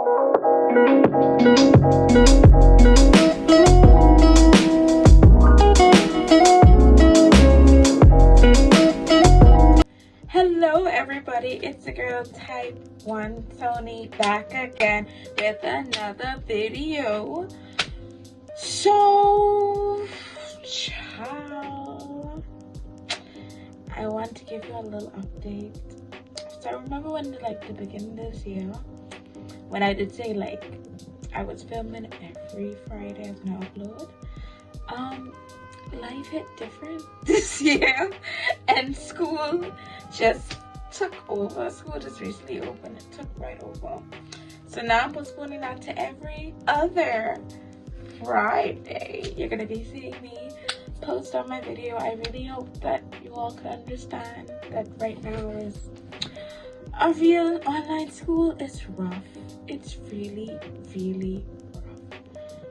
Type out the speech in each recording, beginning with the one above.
Hello everybody, it's the girl Type 1 Tony back again with another video. So, ciao. I want to give you a little update. So I remember when the beginning of this year, when I did say I was filming every Friday as an upload. Life hit different this year and school just took over. School just recently opened. It took right over. So now I'm postponing that to every other Friday. You're gonna be seeing me post on my video. I really hope that you all can understand that right now is a real online school. It's rough. It's really, really rough.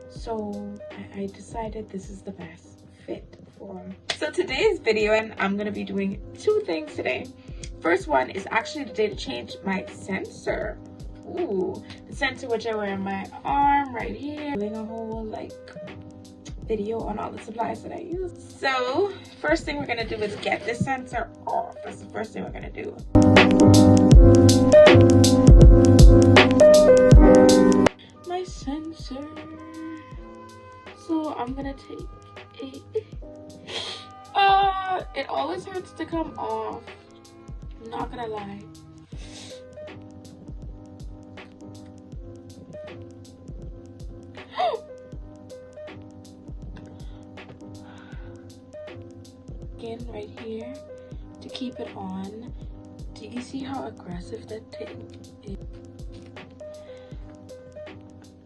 So I decided this is the best fit for. So today's video, and I'm gonna be doing two things today. First one is actually the day to change my sensor. Ooh, the sensor which I wear on my arm right here. Doing a whole video on all the supplies that I use. So first thing we're gonna do is get this sensor off. That's the first thing we're gonna do. My sensor. So I'm gonna take it always hurts to come off, I'm not gonna lie. Again, right here to keep it on. Do you see how aggressive that thing is?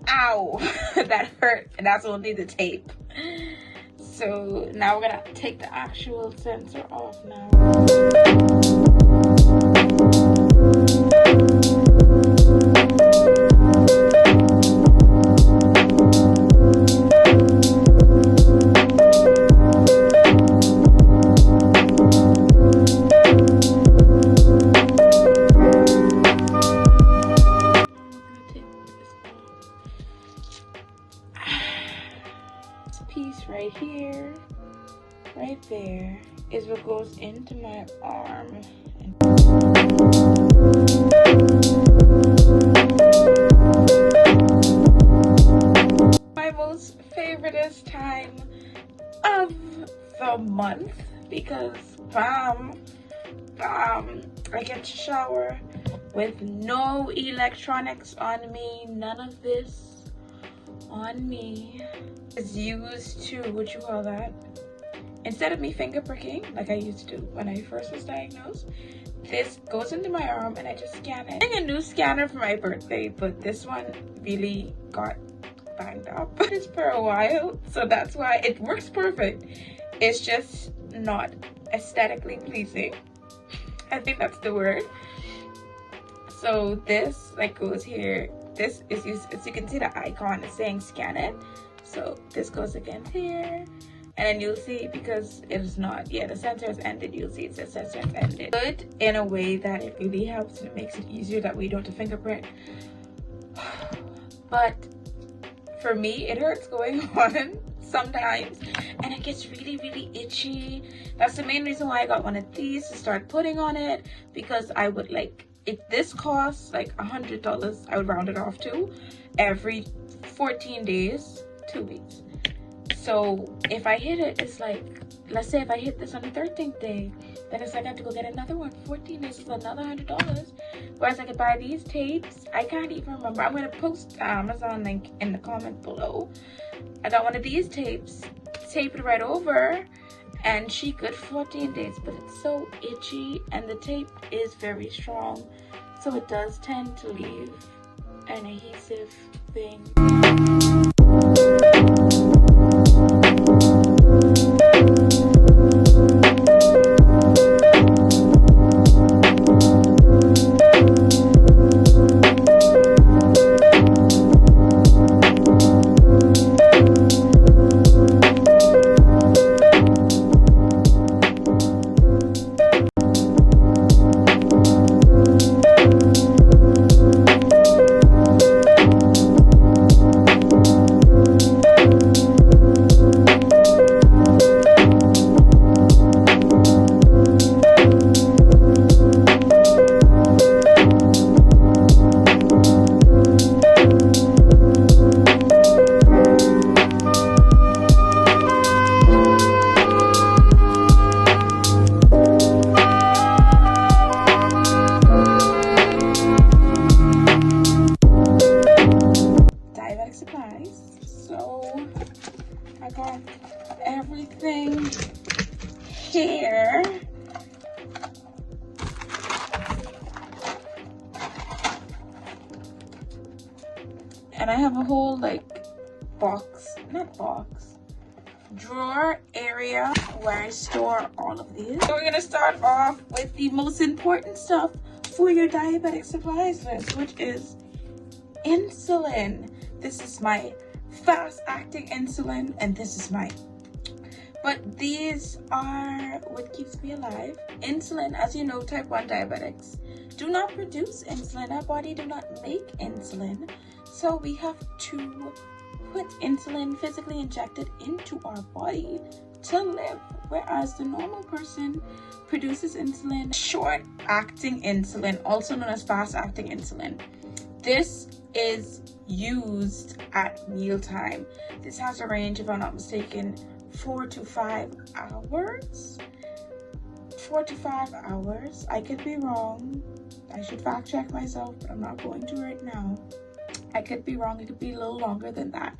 Ow! That hurt, and that's only the tape. So now we're gonna take the actual sensor off now. Piece right here, right there is what goes into my arm. My most favoriteest time of the month because bam, I get to shower with no electronics on me, none of this on me. Is used to, what you call that, instead of me finger pricking like I used to when I first was diagnosed, this goes into my arm and I just scan it. I'm getting a new scanner for my birthday, but this one really got banged up. It's for a while, so that's why it works perfect. It's just not aesthetically pleasing. I think that's the word. So this goes here. This is used, as you can see, the icon is saying scan it. So this goes against here, and then you'll see, because it is not, the sensor has ended, you'll see it says sensor has ended. Good in a way that it really helps and it makes it easier that we don't have to fingerprint. But for me, it hurts going on sometimes, and it gets really, really itchy. That's the main reason why I got one of these to start putting on it, because I would if this costs $100, I would round it off to every 14 days. 2 weeks. So if I hit it, it's let's say if I hit this on the 13th day, then it's I have to go get another one. 14 days is another $100. Whereas I could buy these tapes. I can't even remember. I'm gonna post the Amazon link in the comment below. I got one of these tapes, tape it right over, and she good 14 days. But it's so itchy, and the tape is very strong, so it does tend to leave an adhesive thing. everything here. And I have a whole like drawer area where I store all of these. So we're gonna start off with the most important stuff for your diabetic supplies list, which is insulin. This is my fast acting insulin, and this is mine. But these are what keeps me alive. Insulin, as you know, type 1 diabetics do not produce insulin. Our body do not make insulin. So we have to put insulin physically injected into our body to live. Whereas the normal person produces insulin, short-acting insulin, also known as fast-acting insulin. This is used at mealtime. This has a range, if I'm not mistaken, 4 to 5 hours. 4 to 5 hours. I could be wrong. I should fact check myself, but I'm not going to right now. I could be wrong. It could be a little longer than that.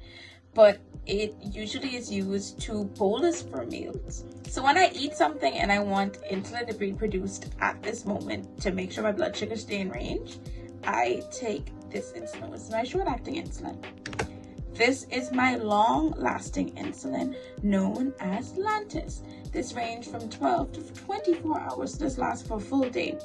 But it usually is used to bolus for meals. So when I eat something and I want insulin to be produced at this moment to make sure my blood sugars stay in range, I take this insulin. This is my short-acting insulin. This is my long-lasting insulin known as Lantus. This ranges from 12 to 24 hours. This lasts for a full day.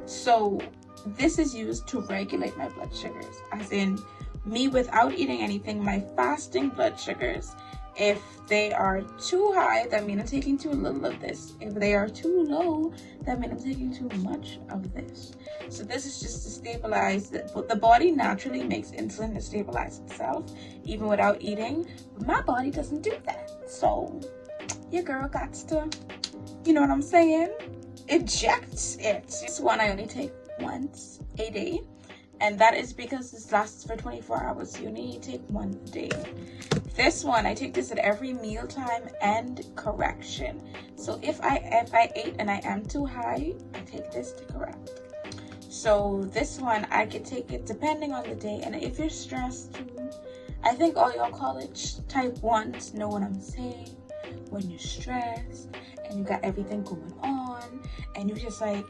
So this is used to regulate my blood sugars, as in me without eating anything, my fasting blood sugars. If they are too high, that means I'm taking too little of this. If they are too low, that means I'm taking too much of this. So this is just to stabilize but the body naturally makes insulin to stabilize itself, even without eating. But my body doesn't do that. So your girl got to, you know what I'm saying, eject it. This one I only take once a day, and that is because this lasts for 24 hours, so you only take one a day. This one, I take this at every mealtime and correction. So if I ate and I am too high, I take this to correct. So this one, I could take it depending on the day. And if you're stressed too, I think all your college type 1s know what I'm saying. When you're stressed and you got everything going on and you just like,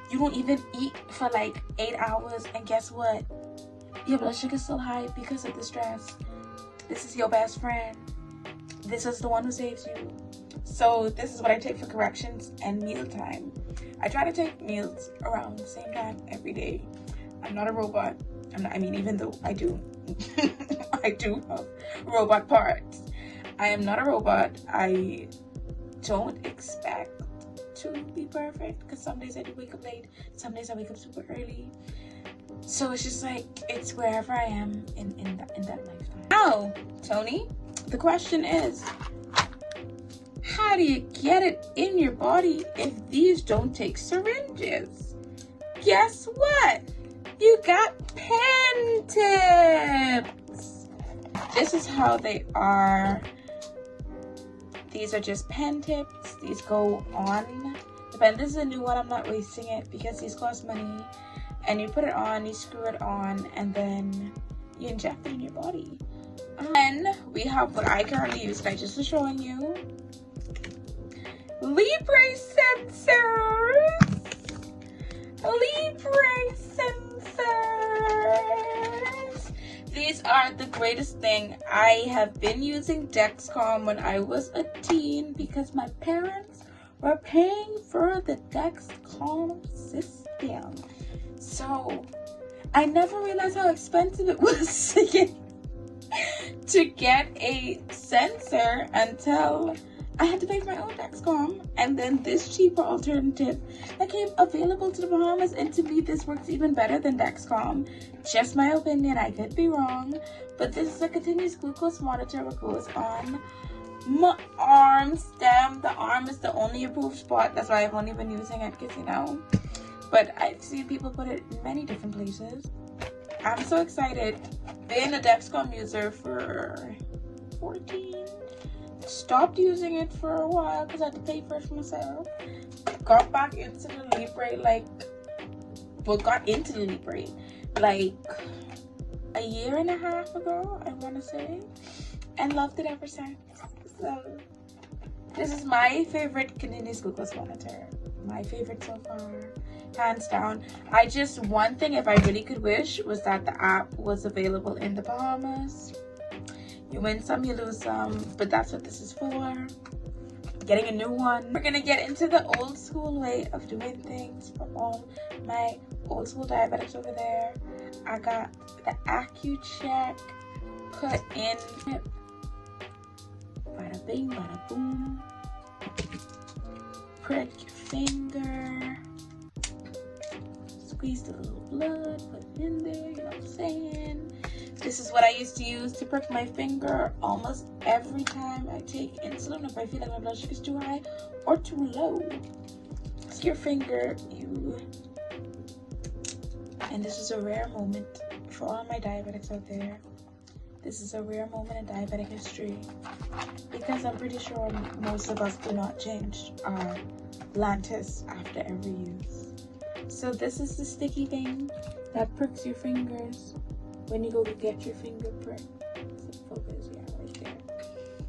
you don't even eat for like 8 hours, and guess what? Your blood sugar's still high because of the stress. This is your best friend. This is the one who saves you. So this is what I take for corrections and mealtime. I try to take meals around the same time every day. I'm not a robot. Even though I do, I do have robot parts. I am not a robot. I don't expect to be perfect, because some days I do wake up late, some days I wake up super early. So it's just like, it's wherever I am in that lifetime. Now, Tony, the question is, how do you get it in your body if these don't take syringes? Guess what? You got pen tips. This is how they are. These are just pen tips. These go on the pen. This is a new one. I'm not wasting it because these cost money. And you put it on, you screw it on, and then you inject it in your body. Then we have what I currently use, that I just was showing you. Libre sensors. Libre sensors. These are the greatest thing. I have been using Dexcom when I was a teen because my parents were paying for the Dexcom system. So I never realized how expensive it was to get a sensor until I had to pay for my own Dexcom. And then this cheaper alternative that came available to the Bahamas, and to me this works even better than Dexcom. Just my opinion, I could be wrong, but this is a continuous glucose monitor that goes on my arm stem. The arm is the only approved spot, that's why I've only been using it, because you know, but I've seen people put it in many different places. I'm so excited. Been a Dexcom user for 14. Stopped using it for a while because I had to pay for it for myself. Got back into the Libre got into the Libre like a year and a half ago, I want to say, and loved it ever since. So This is my favorite continuous glucose monitor. My favorite so far, hands down. One thing, if I really could wish, was that the app was available in the Bahamas. You win some, you lose some, but that's what this is for. Getting a new one. We're gonna get into the old school way of doing things for all my old school diabetics over there. I got the AccuCheck put in. Bada bing, bada boom. Prick your finger. Squeeze the little blood, put it in there, you know what I'm saying? This is what I used to use to prick my finger almost every time I take insulin, if I feel like my blood sugar is too high or too low. It's your finger, and this is a rare moment for all my diabetics out there. This is a rare moment in diabetic history because I'm pretty sure most of us do not change our Lantus after every use. So this is the sticky thing that pricks your fingers when you go to get your finger pricked. Focus, yeah, right there.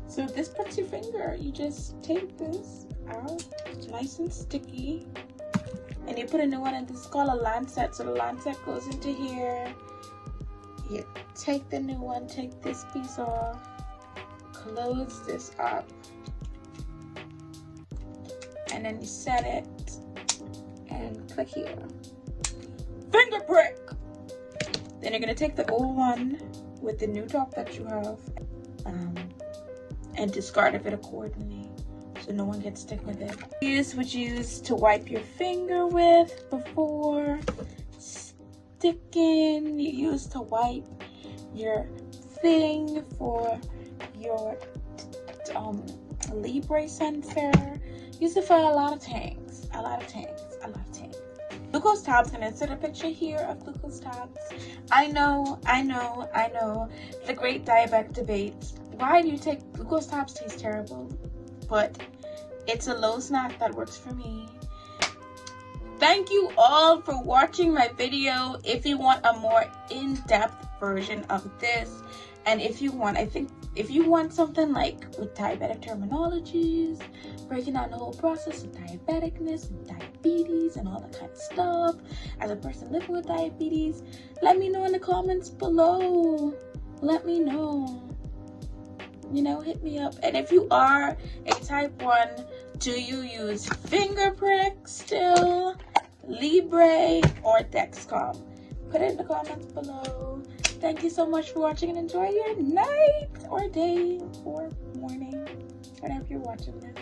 So if this pricks your finger, you just take this out. It's nice and sticky. And you put a new one in. This is called a lancet. So the lancet goes into here. You take the new one, take this piece off, close this up, and then you set it and click here. Finger prick! Then you're gonna take the old one with the new top that you have and discard of it accordingly so no one gets stuck with it. Use what you used to wipe your finger with before. Sticking, you used to wipe your thing for your Libre sensor. Use it for a lot of things. Glucose tabs, gonna insert a picture here of glucose tabs. I know, the great diabetic debate. Why do you take glucose tabs? Taste terrible, but it's a low snack that works for me. Thank you all for watching my video. If you want a more in-depth version of this, and if you want something like with diabetic terminologies, breaking down the whole process of diabeticness and diabetes and all that kind of stuff, as a person living with diabetes, let me know in the comments below. Let me know. You know, hit me up. And if you are a type 1, do you use finger prick still, Libre, or Dexcom? Put it in the comments below. Thank you so much for watching, and enjoy your night or day or morning whenever you're watching this.